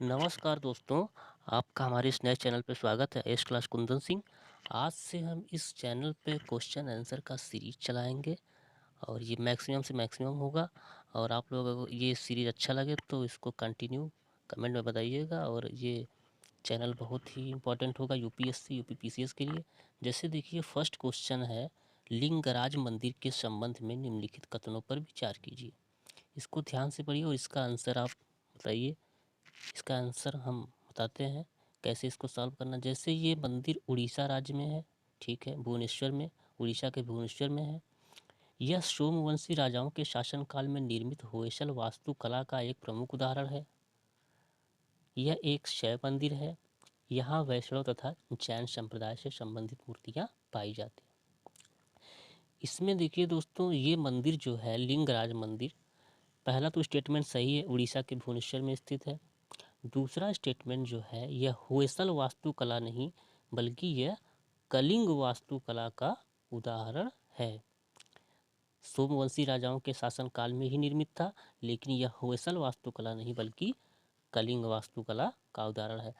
नमस्कार दोस्तों, आपका हमारे इस नए चैनल पे स्वागत है। S class Kundan Singh. आज से हम इस चैनल पे क्वेश्चन आंसर का सीरीज चलाएंगे और ये मैक्सिमम से मैक्सिमम होगा। और आप लोगों को ये सीरीज अच्छा लगे तो इसको कंटिन्यू कमेंट में बताइएगा। और ये चैनल बहुत ही इम्पोर्टेंट होगा यूपीएससी यूपीपीसीएस के लिए। जैसे देखिए, फर्स्ट क्वेश्चन है, लिंगराज मंदिर के संबंध में निम्नलिखित कथनों पर विचार कीजिए। इसको ध्यान से पढ़िए और इसका आंसर आप बताइए। इसका आंसर हम बताते हैं कैसे इसको सॉल्व करना। जैसे ये मंदिर उड़ीसा राज्य में है, ठीक है, भुवनेश्वर में, उड़ीसा के भुवनेश्वर में है। यह सोमवंशी राजाओं के शासनकाल में निर्मित होयसल वास्तुकला का एक प्रमुख उदाहरण है। यह एक शैव मंदिर है। यहाँ वैष्णव तथा जैन संप्रदाय से संबंधित मूर्तियाँ पाई जाती हैं। इसमें देखिए दोस्तों, ये मंदिर जो है लिंगराज मंदिर, पहला तो स्टेटमेंट सही है, उड़ीसा के भुवनेश्वर में स्थित है। दूसरा स्टेटमेंट जो है, यह होयसल वास्तुकला नहीं बल्कि यह कलिंग वास्तुकला का उदाहरण है। सोमवंशी राजाओं के शासनकाल में ही निर्मित था, लेकिन यह होयसल वास्तुकला नहीं बल्कि कलिंग वास्तुकला का उदाहरण है।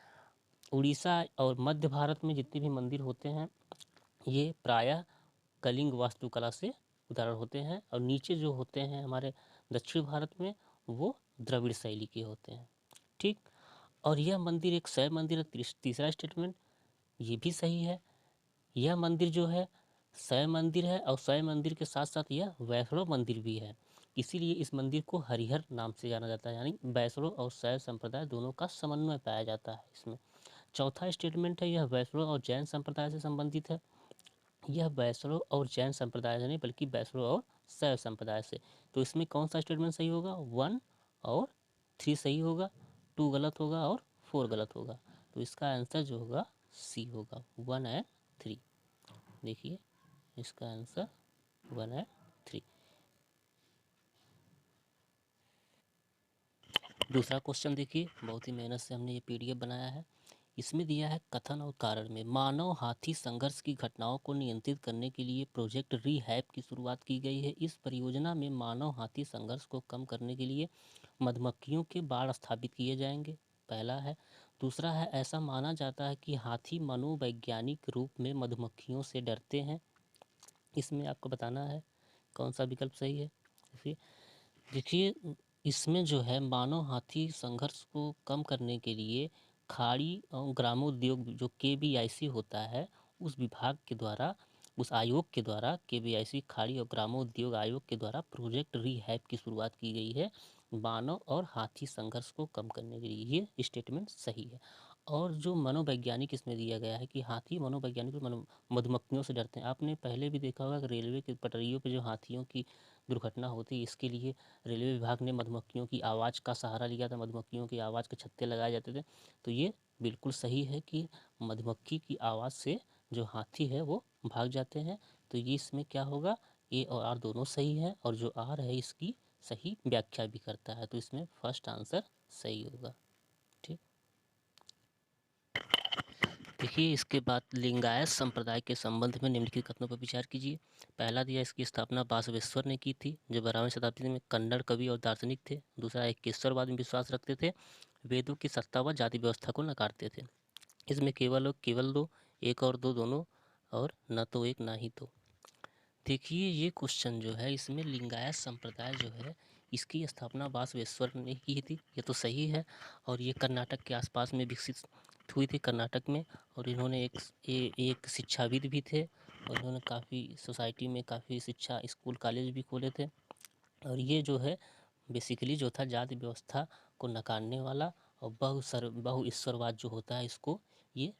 उड़ीसा और मध्य भारत में जितने भी मंदिर होते हैं, ये प्रायः कलिंग वास्तुकला से उदाहरण होते हैं। और नीचे जो होते हैं हमारे दक्षिण भारत में, वो द्रविड़ शैली के होते हैं, ठीक। और यह मंदिर एक शैव मंदिर है। तीसरा स्टेटमेंट ये भी सही है। यह मंदिर जो है शैव मंदिर है और शैव मंदिर के साथ साथ यह वैष्णव मंदिर भी है। इसीलिए इस मंदिर को हरिहर नाम से जाना जाता है, यानी वैष्णव और शैव संप्रदाय दोनों का समन्वय पाया जाता है इसमें। चौथा स्टेटमेंट है, यह वैष्णव और जैन संप्रदाय से संबंधित है। यह वैष्णव और जैन संप्रदाय से नहीं बल्कि वैष्णव और शैव संप्रदाय से। तो इसमें कौन सा स्टेटमेंट सही होगा? 1 और 3 सही होगा, 2 गलत होगा और 4 गलत होगा। तो इसका आंसर जो होगा सी होगा, 1 एंड 3। देखिए इसका आंसर 1 एंड 3। दूसरा क्वेश्चन देखिए, बहुत ही मेहनत से हमने ये पीडीएफ बनाया है। इसमें दिया है, कथन और कारण में मानव हाथी संघर्ष की घटनाओं को नियंत्रित करने के लिए प्रोजेक्ट रीहैप की शुरुआत की गई है। इस परियोजना में मानव हाथी संघर्ष को कम करने के लिए मधुमक्खियों के बाड़ स्थापित किए जाएंगे, पहला है। दूसरा है, ऐसा माना जाता है कि हाथी मनोवैज्ञानिक रूप में मधुमक्खियों से डरते हैं। इसमें आपको बताना है कौन सा विकल्प सही है। फिर देखिए, इसमें जो है मानव हाथी संघर्ष को कम करने के लिए खाड़ी और ग्रामोद्योग जो केबीआईसी होता है, उस विभाग के द्वारा, उस आयोग के द्वारा, केबीआईसी खाड़ी और ग्रामोद्योग आयोग के द्वारा प्रोजेक्ट रीहैप की शुरुआत की गई है मानव और हाथी संघर्ष को कम करने के लिए। ये स्टेटमेंट सही है। और जो मनोवैज्ञानिक इसमें दिया गया है कि हाथी मनोवैज्ञानिक मधुमक्खियों से डरते हैं। आपने पहले भी देखा होगा कि रेलवे की पटरियों पर जो हाथियों की दुर्घटना होती है, इसके लिए रेलवे विभाग ने मधुमक्खियों की आवाज़ का सहारा लिया था, मधुमक्खियों की आवाज़ के छत्ते लगाए जाते थे। तो ये बिल्कुल सही है कि मधुमक्खी की आवाज़ से जो हाथी है वो भाग जाते हैं। तो ये इसमें क्या होगा, ए और आर दोनों सही है, और जो आर है इसकी सही व्याख्या भी करता है। तो इसमें फर्स्ट आंसर सही होगा, ठीक। देखिए, इसके बाद लिंगायत संप्रदाय के संबंध में निम्नलिखित कथनों पर विचार कीजिए। पहला दिया, इसकी स्थापना बासवेश्वर ने की थी, जो 12वीं शताब्दी में कन्नड़ कवि और दार्शनिक थे। दूसरा, एकेश्वरवाद में विश्वास रखते थे, वेदों की सत्ता व जाति व्यवस्था को नकारते थे। इसमें केवल और केवल दो, एक और दो दोनों, और न तो एक ना ही दो। देखिए, ये क्वेश्चन जो है, इसमें लिंगायत संप्रदाय जो है, इसकी स्थापना बासवेश्वर ने की थी, ये तो सही है। और ये कर्नाटक के आसपास में विकसित हुई थी, कर्नाटक में। और इन्होंने एक शिक्षाविद भी थे, और इन्होंने काफ़ी सोसाइटी में काफ़ी शिक्षा स्कूल कॉलेज भी खोले थे। और ये जो है बेसिकली जो था जाति व्यवस्था को नकारने वाला और बहु ईश्वरवाद जो होता है, इसको ये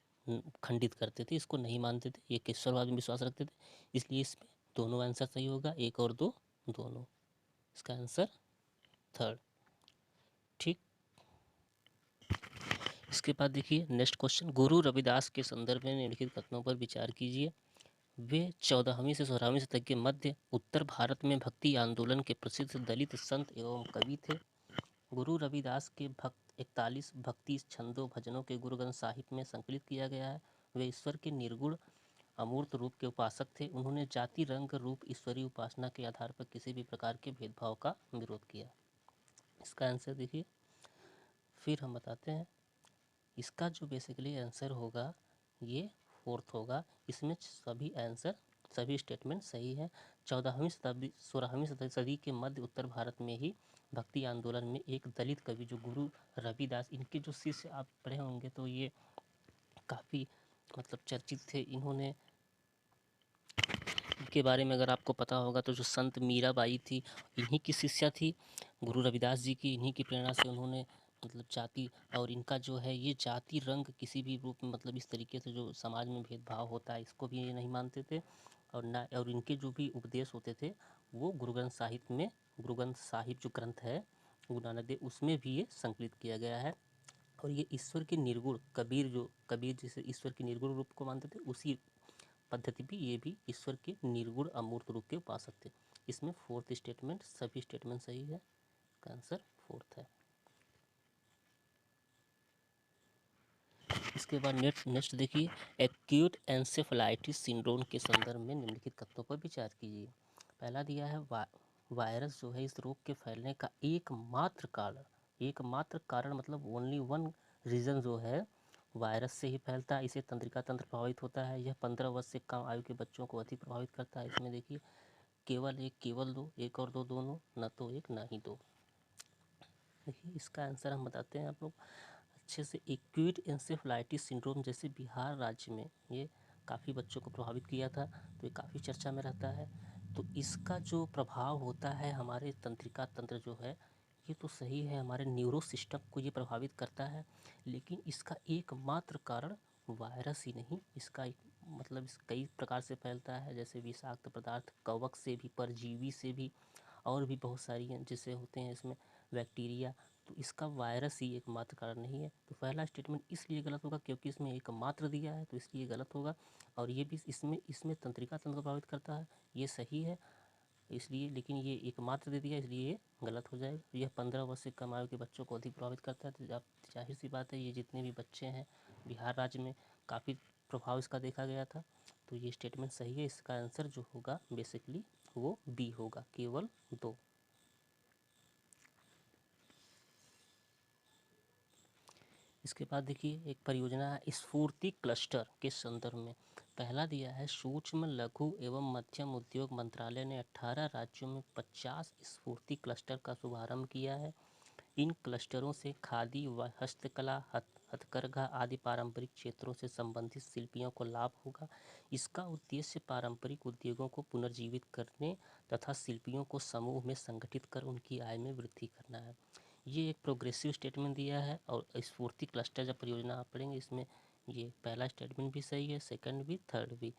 खंडित करते थे, इसको नहीं मानते थे, ये ईश्वरवाद में विश्वास रखते थे। इसलिए इसमें दोनों आंसर सही होगा, एक और दो दोनों। इसका आंसर थर्ड, ठीक। इसके बाद देखिए नेक्स्ट क्वेश्चन, गुरु रविदास के संदर्भ में निम्नलिखित कथनों पर विचार कीजिए। वे 14वीं से 16वीं शतक के मध्य उत्तर भारत में भक्ति आंदोलन के प्रसिद्ध दलित संत एवं कवि थे। गुरु रविदास के 41 भक्ति छंदों भजनों के गुरु ग्रंथ साहिब में संकलित किया गया है। वे ईश्वर के निर्गुण अमूर्त रूप के उपासक थे। उन्होंने जाति रंग रूप ईश्वरीय उपासना के आधार पर किसी भी प्रकार के भेदभाव का विरोध किया। इसका आंसर देखिए, फिर हम बताते हैं इसका जो बेसिकली आंसर होगा ये फोर्थ होगा। इसमें सभी स्टेटमेंट सही है। 14वीं शताब्दी 16वीं सदी के मध्य उत्तर भारत में ही भक्ति आंदोलन में एक दलित कवि जो गुरु रविदास, इनके जो शिष्य आप पढ़े होंगे तो ये काफ़ी मतलब चर्चित थे। इन्होंने के बारे में अगर आपको पता होगा तो जो संत मीराबाई थी इन्हीं की शिष्या थी गुरु रविदास जी की। इन्हीं की प्रेरणा से उन्होंने मतलब जाति और इनका जो है ये जाति रंग किसी भी रूप में मतलब इस तरीके से जो समाज में भेदभाव होता है इसको भी ये नहीं मानते थे। और इनके जो भी उपदेश होते थे वो गुरु ग्रंथ साहिब जो ग्रंथ है गुरु नानक देव उसमें भी ये संकलित किया गया है। और ये ईश्वर के निर्गुण कबीर जैसे ईश्वर के निर्गुण रूप को मानते थे उसी पद्धति भी ये भी ईश्वर के निर्गुण अमूर्त रूप के उपासक थे। इसमें फोर्थ स्टेटमेंट सभी स्टेटमेंट सही है। इसका आंसर फोर्थ है। इसके बाद नेक्स्ट देखिए एक्यूट एंसेफेलाइटिस सिंड्रोम के संदर्भ में निम्नलिखित कथनों पर विचार कीजिए। पहला दिया है वायरस जो है इस रोग के फैलने का एकमात्र कारण मतलब ओनली वन रीज़न जो है वायरस से ही फैलता है। इसे तंत्रिका तंत्र प्रभावित होता है। यह 15 वर्ष से कम आयु के बच्चों को अधिक प्रभावित करता है। इसमें देखिए केवल दो, एक और दो दोनों, न तो एक ना ही दो। देखिए इसका आंसर हम बताते हैं आप लोग अच्छे से। एक्यूट एंसेफेलाइटिस सिंड्रोम जैसे बिहार राज्य में ये काफ़ी बच्चों को प्रभावित किया था तो ये काफ़ी चर्चा में रहता है। तो इसका जो प्रभाव होता है हमारे तंत्रिका तंत्र जो है ये तो सही है, हमारे न्यूरो सिस्टम को ये प्रभावित करता है। लेकिन इसका एकमात्र कारण वायरस ही नहीं, इसका मतलब इस कई प्रकार से फैलता है जैसे विषाक्त पदार्थ, कवक से भी, परजीवी से भी, और भी बहुत सारी हैं जैसे होते हैं इसमें बैक्टीरिया। तो इसका वायरस ही एकमात्र कारण नहीं है। तो पहला स्टेटमेंट इसलिए गलत होगा क्योंकि इसमें एकमात्र दिया है तो इसलिए गलत होगा। और ये भी इसमें तंत्रिका तंत्र को प्रभावित करता है ये सही है इसलिए, लेकिन ये एकमात्र दे दिया इसलिए ये गलत हो जाएगा। यह 15 वर्ष से कम आयु के बच्चों को अधिक प्रभावित करता है। तो आप जाहिर सी बात है ये जितने भी बच्चे हैं बिहार राज्य में काफ़ी प्रभाव इसका देखा गया था। तो ये स्टेटमेंट सही है। इसका आंसर जो होगा बेसिकली वो बी होगा, केवल 2। इसके बाद देखिए एक परियोजना है स्फूर्ति क्लस्टर के संदर्भ में। पहला दिया है सूक्ष्म लघु एवं मध्यम उद्योग मंत्रालय ने 18 राज्यों में 50 स्फूर्ति क्लस्टर का शुभारंभ किया है। इन क्लस्टरों से खादी व हस्तकला, हथकरघा आदि पारंपरिक क्षेत्रों से संबंधित शिल्पियों को लाभ होगा। इसका उद्देश्य पारंपरिक उद्योगों को पुनर्जीवित करने तथा शिल्पियों को समूह में संगठित कर उनकी आय में वृद्धि करना है। ये एक प्रोग्रेसिव स्टेटमेंट दिया है। और स्फूर्ति क्लस्टर जब परियोजना आप पढ़ेंगे इसमें ये पहला स्टेटमेंट भी सही है, सेकंड भी, थर्ड भी।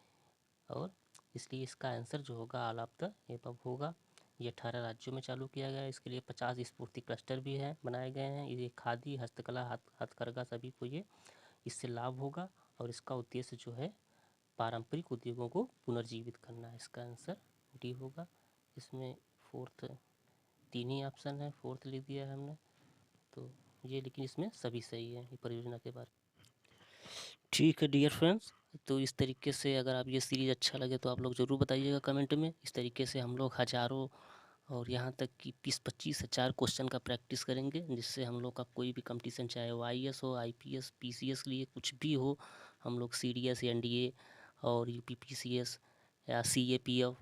और इसलिए इसका आंसर जो होगा ऑल ऑफ द एबव होगा। ये 18 राज्यों में चालू किया गया है। इसके लिए 50 स्फूर्ति क्लस्टर भी है बनाए गए हैं। ये खादी, हस्तकला, हथकरघा सभी को ये इससे लाभ होगा। और इसका उद्देश्य जो है पारंपरिक उद्योगों को पुनर्जीवित करना है। इसका आंसर डी होगा। इसमें फोर्थ 3 ही ऑप्शन है, फोर्थ लिख दिया है हमने। तो ये लेकिन इसमें सभी सही है ये परियोजना के बारे में। ठीक है डियर फ्रेंड्स, तो इस तरीके से अगर आप ये सीरीज़ अच्छा लगे तो आप लोग ज़रूर बताइएगा कमेंट में। इस तरीके से हम लोग हज़ारों और यहाँ तक कि 20-25 हजार क्वेश्चन का प्रैक्टिस करेंगे जिससे हम लोग का कोई भी कंपटीशन चाहे वो IAS हो, IPS, PCS के लिए कुछ भी हो, हम लोग CDS, NDA और UPPCS या CAPF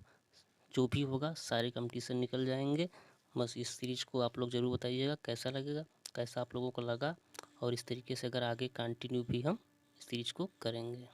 जो भी होगा सारे कंपटीशन निकल जाएंगे। बस इस सीरीज़ को आप लोग ज़रूर बताइएगा कैसा लगेगा, कैसा आप लोगों को लगा। और इस तरीके से अगर आगे कंटिन्यू भी हम इस सीरीज़ को करेंगे।